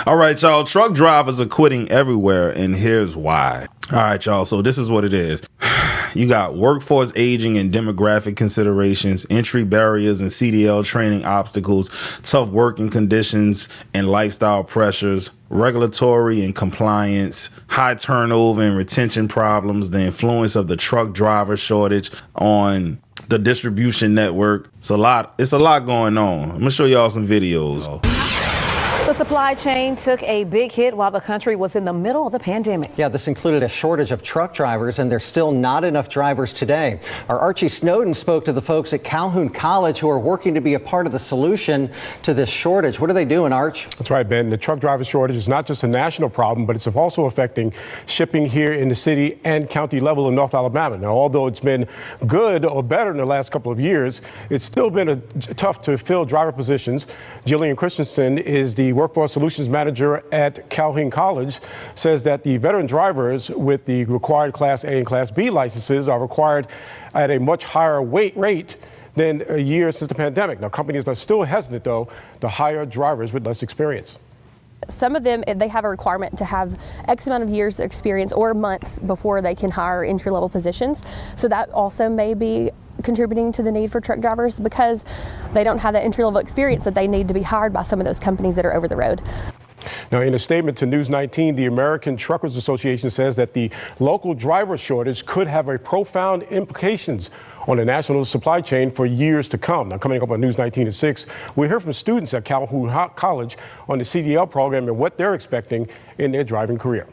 All right, y'all. Truck drivers are quitting everywhere, and here's why. All right, y'all. So this is what it is. You got workforce aging and demographic considerations, entry barriers and CDL training obstacles, tough working conditions and lifestyle pressures, regulatory and compliance, high turnover and retention problems, the influence of the truck driver shortage on the distribution network. It's a lot going on. I'm gonna show y'all some videos. The supply chain took a big hit while the country was in the middle of the pandemic. Yeah, this included a shortage of truck drivers, and there's still not enough drivers today. Our Archie Snowden spoke to the folks at Calhoun College who are working to be a part of the solution to this shortage. What are they doing, Arch? That's right, Ben. The truck driver shortage is not just a national problem, but it's also affecting shipping here in the city and county level in North Alabama. Now, although it's been good or better in the last couple of years, it's still been tough to fill driver positions. Jillian Christensen is the Workforce Solutions Manager at Calhoun College, says that the veteran drivers with the required Class A and Class B licenses are required at a much higher rate than a year since the pandemic. Now, companies are still hesitant, though, to hire drivers with less experience. Some of them, they have a requirement to have X amount of years experience or months before they can hire entry-level positions. So that also may be contributing to the need for truck drivers because they don't have that entry-level experience that they need to be hired by some of those companies that are over the road. Now, in a statement to News 19, the American Truckers Association says that the local driver shortage could have a profound implications on the national supply chain for years to come. Now, coming up on News 19 at 6, we hear from students at Calhoun College on the CDL program and what they're expecting in their driving career.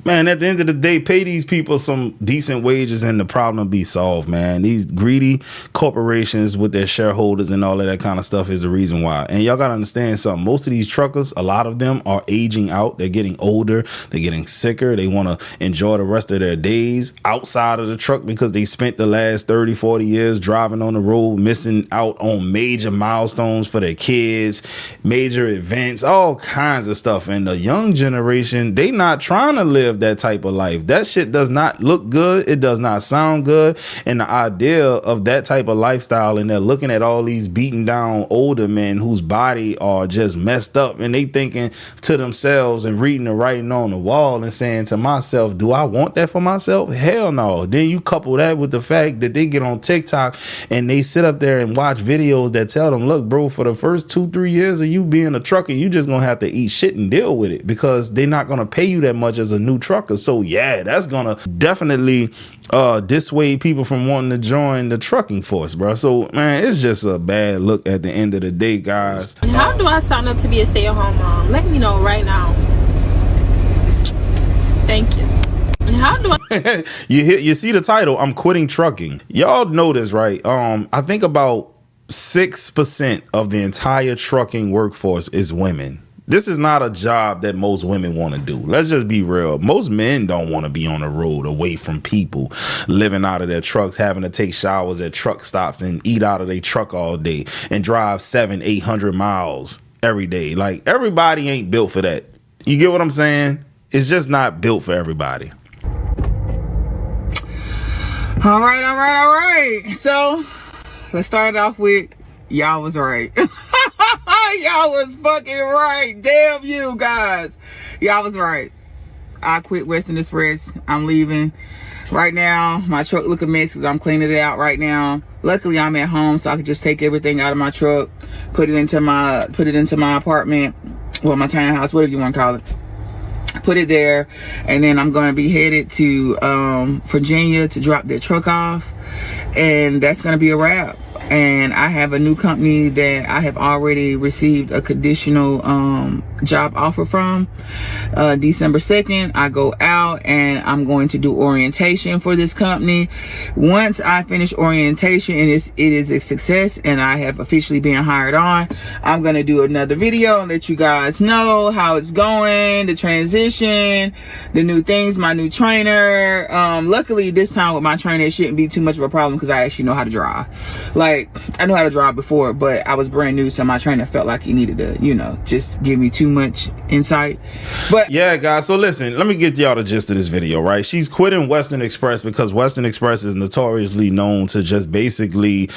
Man, at the end of the day, pay these people some decent wages and the problem be solved, man. These greedy corporations with their shareholders and all of that kind of stuff is the reason why. And y'all got to understand something. Most of these truckers, a lot of them are aging out. They're getting older. They're getting sicker. They want to enjoy the rest of their days outside of the truck because they spent the last 30, 40 years driving on the road, missing out on major milestones for their kids, major events, all kinds of stuff. And the young generation, they not trying to live that type of life. That shit does not look good. It does not sound good. And the idea of that type of lifestyle, and they're looking at all these beaten down older men whose body are just messed up, and they thinking to themselves and reading the writing on the wall and saying to myself, do I want that for myself? Hell no. Then you couple that with the fact that they get on TikTok and they sit up there and watch videos that tell them, look, bro, for the first 2-3 years of you being a trucker, you just gonna have to eat shit and deal with it because they're not gonna pay you that much as a new trucker. So yeah, that's gonna definitely dissuade people from wanting to join the trucking force, bro. So man, it's just a bad look at the end of the day, guys. How do I sign up to be a stay-at-home mom? Let me know right now. Thank you. How do I you see the title, I'm quitting trucking. Y'all know this, right? I think about 6% of the entire trucking workforce is women. This is not a job that most women want to do. Let's just be real. Most men don't want to be on the road away from people, living out of their trucks, having to take showers at truck stops and eat out of their truck all day and drive 700-800 miles every day. Like, everybody ain't built for that. You get what I'm saying? It's just not built for everybody. All right. So let's start off with y'all was right. Y'all was fucking right. Damn you guys. Y'all was right. I quit Western Express. I'm leaving. Right now, my truck look a mess because I'm cleaning it out right now. Luckily, I'm at home, so I can just take everything out of my truck, put it into my apartment, well, my townhouse, whatever you want to call it. Put it there, and then I'm going to be headed to Virginia to drop that truck off, and that's going to be a wrap. And I have a new company that I have already received a conditional job offer from. December 2nd, I go out and I'm going to do orientation for this company. Once I finish orientation and it is a success and I have officially been hired on, I'm going to do another video and let you guys know how it's going, the transition, the new things, my new trainer. Luckily, this time with my trainer, it shouldn't be too much of a problem because I actually know how to drive. Like, like, I knew how to drive before, but I was brand new, so my trainer felt like he needed to, you know, just give me too much insight. But yeah, guys, so listen, let me get y'all the gist of this video, right? She's quitting Western Express because Western Express is notoriously known to just basically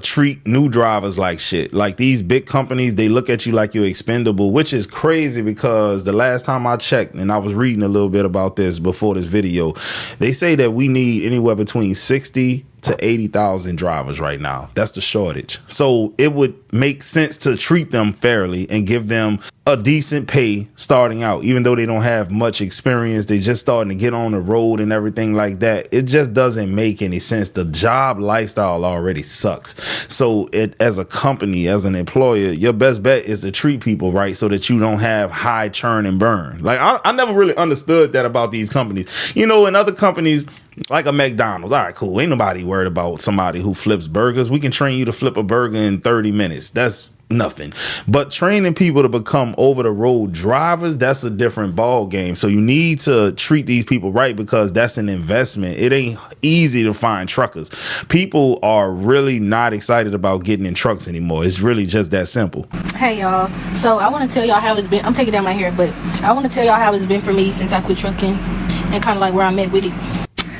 treat new drivers like shit. Like, these big companies, they look at you like you're expendable, which is crazy because the last time I checked, and I was reading a little bit about this before this video, they say that we need anywhere between 60 to 80,000 drivers right now. That's the shortage. So it would make sense to treat them fairly and give them a decent pay starting out, even though they don't have much experience. They just starting to get on the road and everything like that. It just doesn't make any sense. The job lifestyle already sucks. So as a company, as an employer, your best bet is to treat people right so that you don't have high churn and burn. Like, I never really understood that about these companies. You know, in other companies, like a McDonald's, all right, cool, ain't nobody worried about somebody who flips burgers. We can train you to flip a burger in 30 minutes. That's nothing. But training people to become over the road drivers, that's a different ball game. So you need to treat these people right because that's an investment. It ain't easy to find truckers. People are really not excited about getting in trucks anymore. It's really just that simple. Hey y'all, so I want to tell y'all how it's been. I'm taking down my hair, but I want to tell y'all how it's been for me since I quit trucking and kind of like where I'm at with it.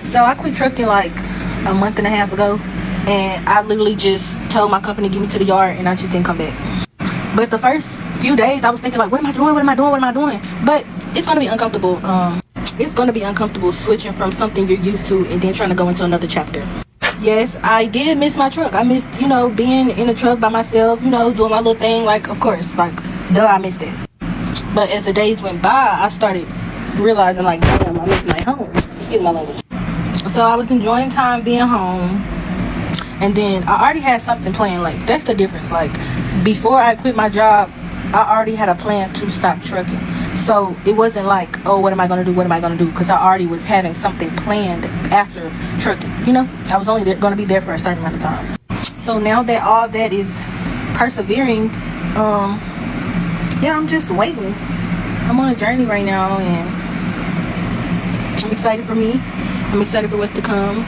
So I quit trucking like a month and a half ago, and I literally just told my company to get me to the yard, and I just didn't come back. But the first few days I was thinking like, what am I doing? What am I doing? What am I doing? But it's gonna be uncomfortable. It's gonna be uncomfortable switching from something you're used to and then trying to go into another chapter. Yes, I did miss my truck. I missed, you know, being in the truck by myself, you know, doing my little thing. Like, of course, like, duh, I missed it. But as the days went by, I started realizing like, damn, I missed my home. Excuse my language. So I was enjoying time being home, and then I already had something planned. Like, that's the difference. Like, before I quit my job, I already had a plan to stop trucking. So it wasn't like, oh, what am I gonna do? What am I gonna do? Because I already was having something planned after trucking. You know, I was only gonna be there for a certain amount of time. So now that all that is persevering, yeah, I'm just waiting. I'm on a journey right now, and I'm excited for me. I'm excited for what's to come.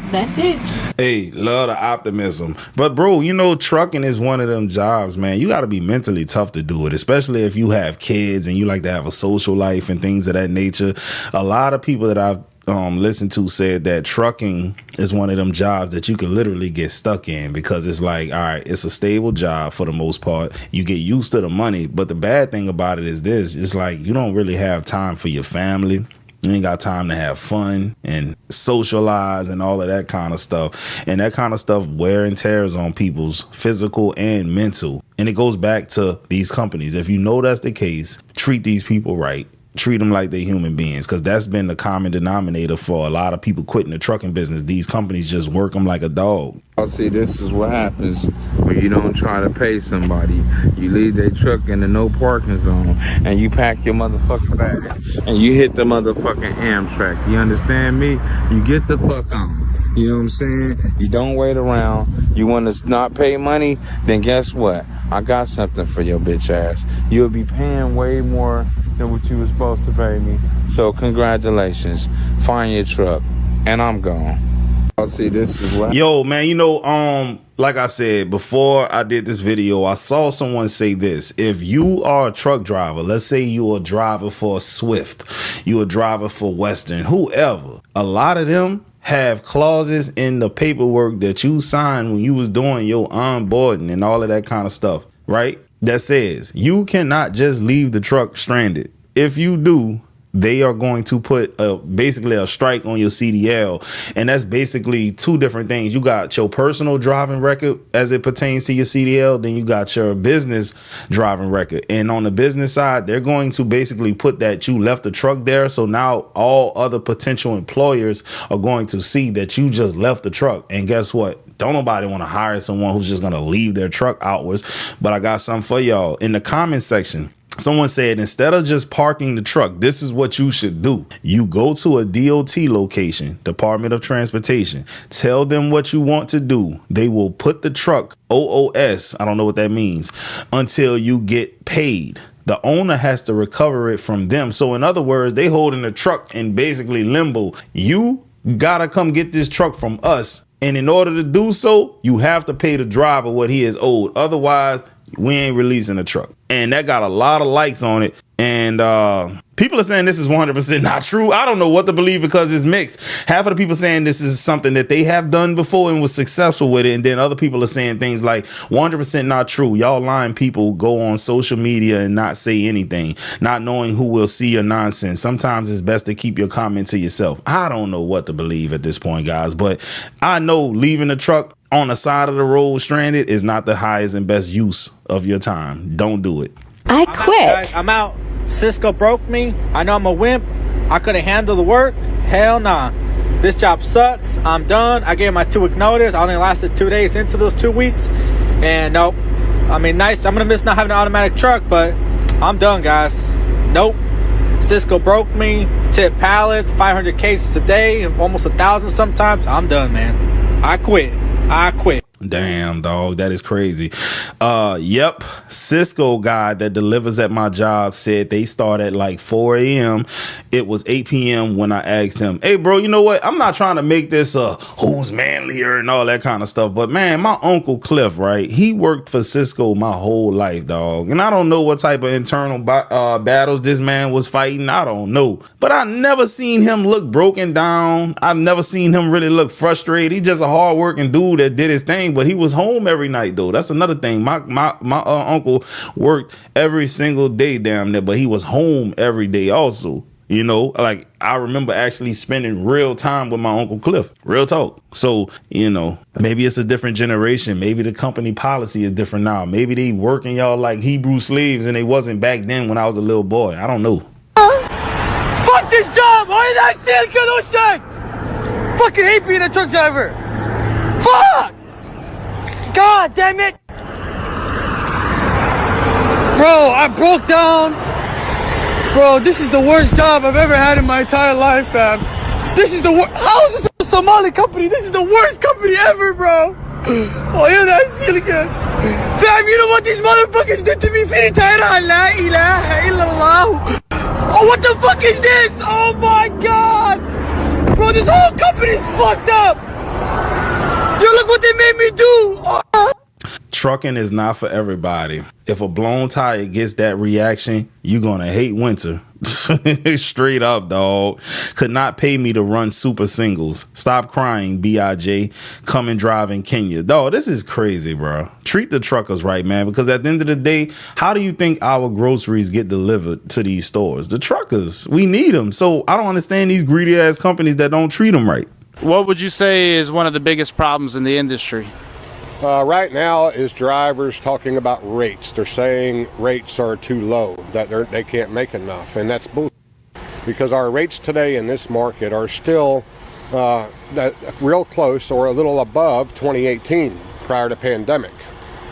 That's it. Hey, love the optimism. But bro, you know, trucking is one of them jobs, man. You got to be mentally tough to do it, especially if you have kids and you like to have a social life and things of that nature. A lot of people that I've listened to said that trucking is one of them jobs that you can literally get stuck in because it's like, all right, it's a stable job for the most part. You get used to the money. But the bad thing about it is this, it's like you don't really have time for your family. You ain't got time to have fun and socialize and all of that kind of stuff. And that kind of stuff wear and tears on people's physical and mental. And it goes back to these companies. If you know that's the case, treat these people right. Treat them like they're human beings, because that's been the common denominator for a lot of people quitting the trucking business. These companies just work them like a dog. See, this is what happens when you don't try to pay somebody. You leave their truck in the no parking zone and you pack your motherfucking bag and you hit the motherfucking Amtrak. You understand me? You get the fuck on. You know what I'm saying? You don't wait around. You want to not pay money? Then guess what? I got something for your bitch ass. You'll be paying way more than what you were supposed to pay me. So congratulations. Find your truck. And I'm gone. I'll see, this is what. Yo, man, you know, like I said, before I did this video, I saw someone say this. If you are a truck driver, let's say you're a driver for Swift, you're a driver for Western, whoever, a lot of them have clauses in the paperwork that you signed when you was doing your onboarding and all of that kind of stuff, right? That says you cannot just leave the truck stranded. If you do, they are going to put basically a strike on your CDL. And that's basically two different things. You got your personal driving record as it pertains to your CDL. Then you got your business driving record. And on the business side, they're going to basically put that you left the truck there. So now all other potential employers are going to see that you just left the truck. And guess what? Don't nobody want to hire someone who's just going to leave their truck outwards. But I got something for y'all. In the comment section, someone said, instead of just parking the truck, this is what you should do. You go to a DOT location, Department of Transportation, tell them what you want to do. They will put the truck OOS, I don't know what that means, until you get paid. The owner has to recover it from them. So in other words, they holding the truck in basically limbo. You gotta come get this truck from us And in order to do so, you have to pay the driver what he is owed. Otherwise, we ain't releasing the truck. And that got a lot of likes on it. And people are saying this is 100% not true. I don't know what to believe because it's mixed. Half of the people saying this is something that they have done before and was successful with it. And then other people are saying things like 100% not true. Y'all lying people go on social media and not say anything, not knowing who will see your nonsense. Sometimes it's best to keep your comment to yourself. I don't know what to believe at this point, guys, but I know leaving the truck on the side of the road stranded is not the highest and best use of your time. Don't do it. I quit. I'm out. Cisco broke me. I know I'm a wimp. I couldn't handle the work. Hell nah. This job sucks. I'm done. I gave my 2-week notice. I only lasted 2 days into those 2 weeks. And nope. I mean, nice. I'm going to miss not having an automatic truck, but I'm done, guys. Nope. Cisco broke me. Tip pallets, 500 cases a day, almost 1,000 sometimes. I'm done, man. I quit. Damn, dog, that is crazy. Yep. Cisco guy that delivers at my job said they start at like 4 a.m. It was 8 p.m. when I asked him, hey, bro, you know what? I'm not trying to make this who's manlier and all that kind of stuff. But man, my Uncle Cliff, right? He worked for Cisco my whole life, dog. And I don't know what type of internal battles this man was fighting. I don't know. But I never seen him look broken down. I've never seen him really look frustrated. He's just a hardworking dude that did his thing. But he was home every night, though. That's another thing. My uncle worked every single day down there, but he was home every day also. You know, like I remember actually spending real time with my Uncle Cliff. Real talk. So, you know, maybe it's a different generation. Maybe the company policy is different now. Maybe they working y'all like Hebrew slaves and they wasn't back then when I was a little boy. I don't know. Fuck this job! Why did I still get no shit? Fucking hate being a truck driver. Fuck! God damn it! Bro, I broke down. Bro, this is the worst job I've ever had in my entire life, fam. This is the worst. How is this a Somali company? This is the worst company ever, bro. Oh, you're not silly good. Fam, you know what these motherfuckers did to me? La ilaha illallah. Oh, what the fuck is this? Oh my god. Bro, this whole company's fucked up. Yo, look what they made me do. Trucking is not for everybody. If a blown tire gets that reaction, you're going to hate winter. Straight up, dog. Could not pay me to run super singles. Stop crying, B.I.J. Come and drive in Kenya. Dog, this is crazy, bro. Treat the truckers right, man, because at the end of the day, how do you think our groceries get delivered to these stores? The truckers. We need them. So I don't understand these greedy ass companies that don't treat them right. What would you say is one of the biggest problems in the industry? Right now is drivers talking about rates. They're saying rates are too low, that they can't make enough, and that's bullshit. Because our rates today in this market are still real close or a little above 2018, prior to pandemic.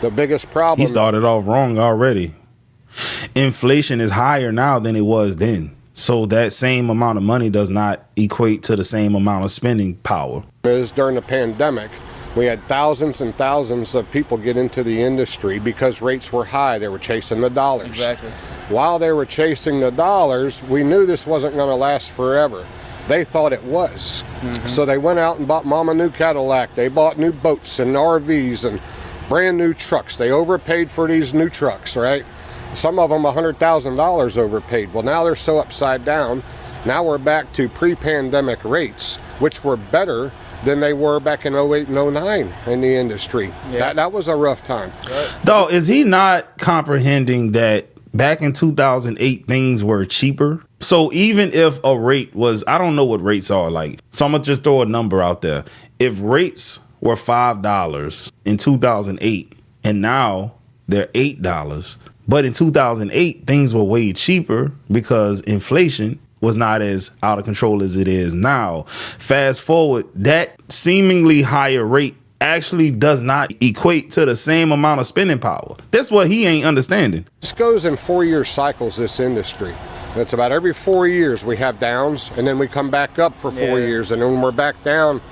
The biggest problem... He started off wrong already. Inflation is higher now than it was then. So that same amount of money does not equate to the same amount of spending power. Is during the pandemic, we had thousands and thousands of people get into the industry because rates were high. They were chasing the dollars. Exactly. While they were chasing the dollars, we knew this wasn't going to last forever. They thought it was. Mm-hmm. So they went out and bought mom a new Cadillac. They bought new boats and RVs and brand new trucks. They overpaid for these new trucks, right? Some of them $100,000 overpaid. Well, now they're so upside down. Now we're back to pre-pandemic rates, which were better than they were back in 08 and 09 in the industry. Yeah. That was a rough time. Right. Though, is he not comprehending that back in 2008 things were cheaper? So even if a rate was, I don't know what rates are like, so I'm gonna just throw a number out there. If rates were $5 in 2008 and now they're $8, but in 2008 things were way cheaper because inflation was not as out of control as it is now. Fast forward, that seemingly higher rate actually does not equate to the same amount of spending power. That's what he ain't understanding. This goes in 4-year cycles, this industry. It's about every 4 years we have downs, and then we come back up for 4 years, and then we're back down.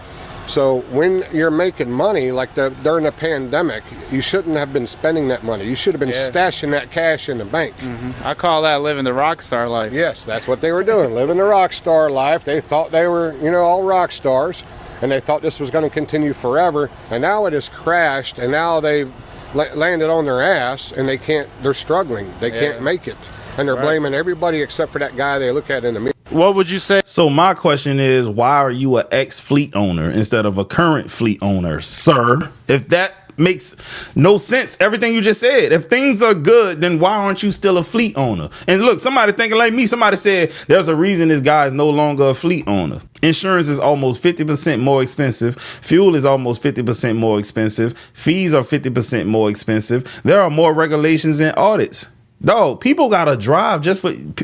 So when you're making money, like during the pandemic, you shouldn't have been spending that money. You should have been stashing that cash in the bank. Mm-hmm. I call that living the rock star life. Yes, that's what they were doing, living the rock star life. They thought they were, all rock stars. and they thought this was going to continue forever, and now it has crashed, and now they've landed on their ass, and they're struggling. They can't make it, and they're blaming everybody except for that guy they look at in the mirror. What would you say? So my question is, why are you an ex-fleet owner instead of a current fleet owner, sir? If that makes no sense, everything you just said. If things are good, then why aren't you still a fleet owner? And look, somebody thinking like me, somebody said there's a reason this guy is no longer a fleet owner. Insurance is almost 50% more expensive. Fuel is almost 50% more expensive. Fees are 50% more expensive. There are more regulations and audits. Dog, people gotta drive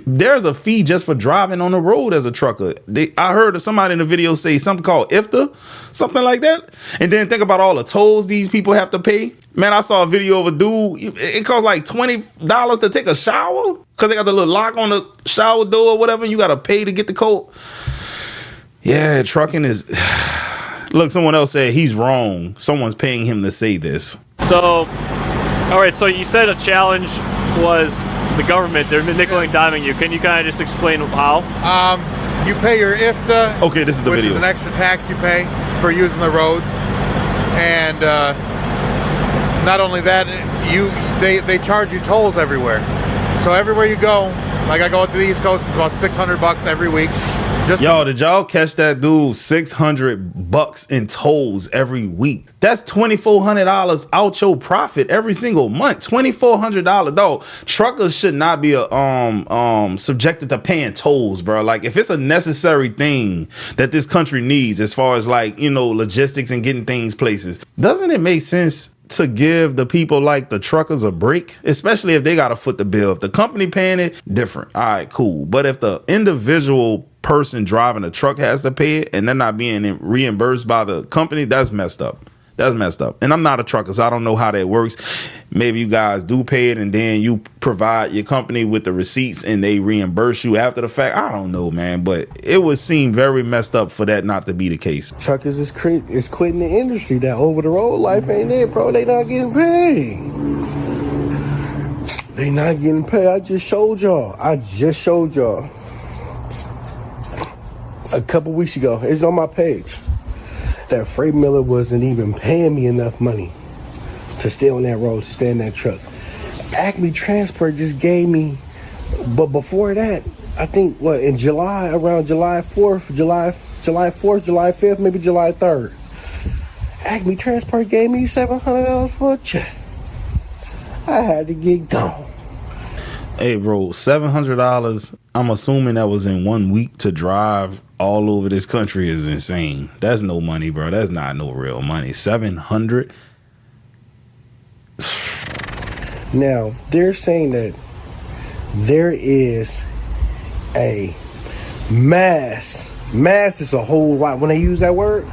there's a fee just for driving on the road as a trucker. I heard somebody in the video say something called IFTA, something like that. And then think about all the tolls these people have to pay. Man, I saw a video of a dude, it costs like $20 to take a shower because they got the little lock on the shower door or whatever. And you gotta pay to get the coat. Yeah, trucking is... Look, someone else said he's wrong. Someone's paying him to say this. So, all right, so you said a challenge was the government. They're nickel and diming you. Can you kind of just explain how? You pay your IFTA. Okay, this is the which video. Is an extra tax you pay for using the roads, and not only that, they charge you tolls everywhere. So everywhere you go, like I go to the East Coast, it's about $600 every week. Yo, did y'all catch that dude? $600 in tolls every week. That's $2,400 out your profit every single month. $2,400. Dog, truckers should not be subjected to paying tolls, bro. Like, if it's a necessary thing that this country needs, as far as like, you know, logistics and getting things places, doesn't it make sense to give the people like the truckers a break, especially if they got to foot the bill? If the company paying it, different. All right, cool. But if the individual person driving a truck has to pay it and they're not being reimbursed by the company, that's messed up. That's messed up. And I'm not a trucker, so I don't know how that works. Maybe you guys do pay it and then you provide your company with the receipts and they reimburse you after the fact. I don't know, man, but it would seem very messed up for that not to be the case. Truckers is quitting the industry. That over the road life ain't it, bro. They not getting paid. They not getting paid. I just showed y'all a couple weeks ago. It's on my page. That freight miller wasn't even paying me enough money to stay on that road, to stay in that truck. Acme Transport just gave me, but before that, I think in July, around July 4th, July 5th, maybe July 3rd, Acme Transport gave me $700 for a check. I had to get gone. Hey, bro, $700. I'm assuming that was in 1 week to drive all over this country is insane. That's no money, bro. That's not no real money. $700. Now, they're saying that there is a mass is a whole lot. When they use that word,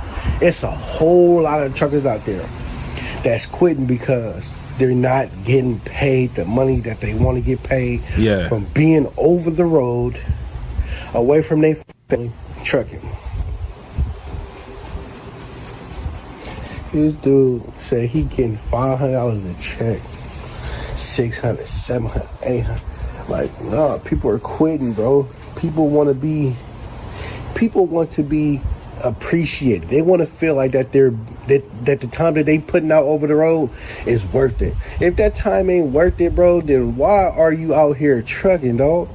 it's a whole lot of truckers out there that's quitting because they're not getting paid the money that they want to get paid from being over the road, away from their family, trucking. This dude said he getting $500 a check, $600, $700, $800. Like, no, people are quitting, bro. People want to be appreciated. They want to feel like that that the time that they putting out over the road is worth it. If that time ain't worth it, bro, then why are you out here trucking, dog?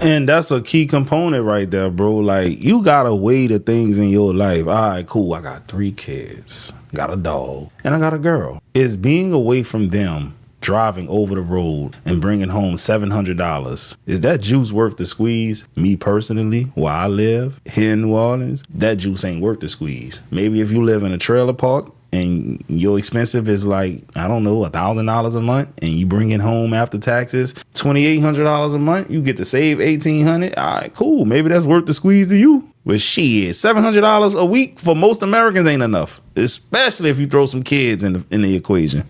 And that's a key component right there, bro. Like, you gotta weigh the things in your life. All right, cool. I got 3 kids, got a dog, and I got a girl. Is being away from them, driving over the road and bringing home $700, is that juice worth the squeeze? Me personally, where I live here in New Orleans, that juice ain't worth the squeeze. Maybe if you live in a trailer park and your expensive is like, I don't know, $1,000 a month, and you bring it home after taxes $2,800 a month, you get to save $1,800. All right, cool. Maybe that's worth the squeeze to you. But shit, $700 a week for most Americans ain't enough, especially if you throw some kids in the equation.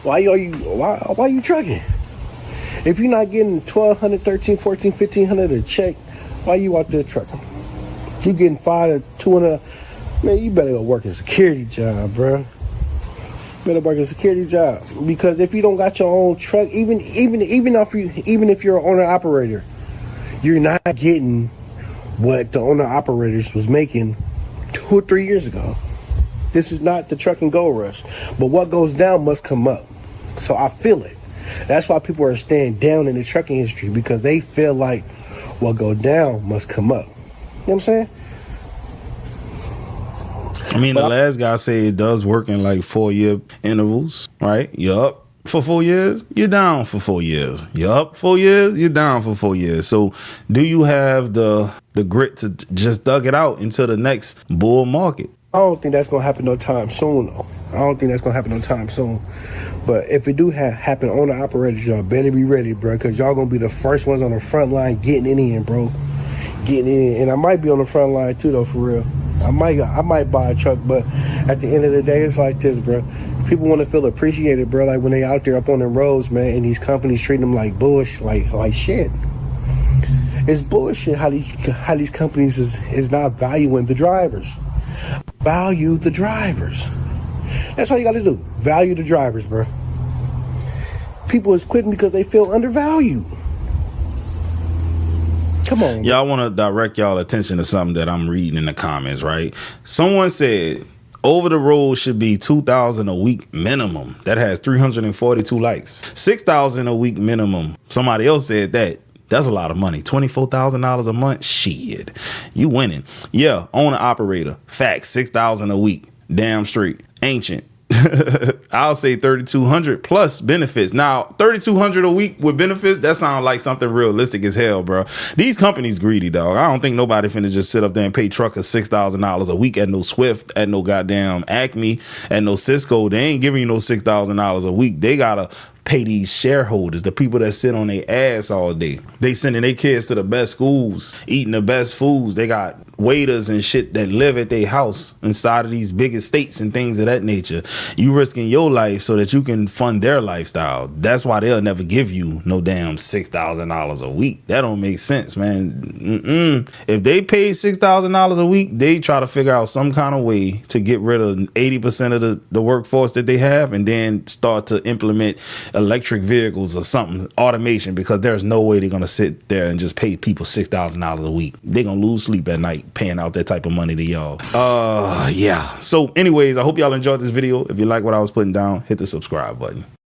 Why you trucking? If you're not getting $1,200, $1,300, $1,400, $1,500 a check, why you out there trucking? You getting $500 to $200? Man, you better go work a security job, bro. Better work a security job, because if you don't got your own truck, even if you're an owner operator, you're not getting what the owner operators was making 2 or 3 years ago. This is not the truck and go rush. But what goes down must come up. So I feel it. That's why people are staying down in the trucking industry, because they feel like what goes down must come up. You know what I'm saying? I mean, the last guy said it does work in like 4-year intervals, right? You're up for 4 years, you're down for 4 years. You're up 4 years, you're down for 4 years. So do you have the grit to just thug it out until the next bull market? I don't think that's going to happen no time soon, though. I don't think that's going to happen no time soon. But if it do happen, owner operators, y'all better be ready, bro, because y'all going to be the first ones on the front line getting it in, bro. Getting it in. And I might be on the front line, too, though, for real. I might buy a truck, but at the end of the day, it's like this, bro. People want to feel appreciated, bro, like when they out there up on the roads, man, and these companies treat them like bullshit, like shit. It's bullshit how these companies is not valuing the drivers. Value the drivers. That's all you got to do. Value the drivers, bro. People is quitting because they feel undervalued. Come on. Y'all want to direct y'all attention to something that I'm reading in the comments, right? Someone said over the road should be $2,000 a week minimum. That has 342 likes. $6,000 a week minimum. Somebody else said that. That's a lot of money. $24,000 a month. Shit. You winning. Yeah, owner operator. Facts. $6,000 a week. Damn straight. Ancient. I'll say 3,200 plus benefits. Now, 3,200 a week with benefits, that sounds like something realistic as hell, bro. These companies greedy, dog. I don't think nobody finna just sit up there and pay truckers $6,000 a week at no Swift, at no goddamn Acme, at no Cisco. They ain't giving you no $6,000 a week. They gotta pay these shareholders, the people that sit on their ass all day. They sending their kids to the best schools, eating the best foods. They got waiters and shit that live at their house inside of these big estates and things of that nature. You risking your life so that you can fund their lifestyle. That's why they'll never give you no damn $6,000 a week. That don't make sense, man. If they pay $6,000 a week, they try to figure out some kind of way to get rid of 80% of the workforce that they have, and then start to implement electric vehicles or something, automation, because there's no way they're gonna sit there and just pay people $6,000 a week. They're gonna lose sleep at night paying out that type of money to y'all. Yeah. So anyways, I hope y'all enjoyed this video. If you like what I was putting down, hit the subscribe button.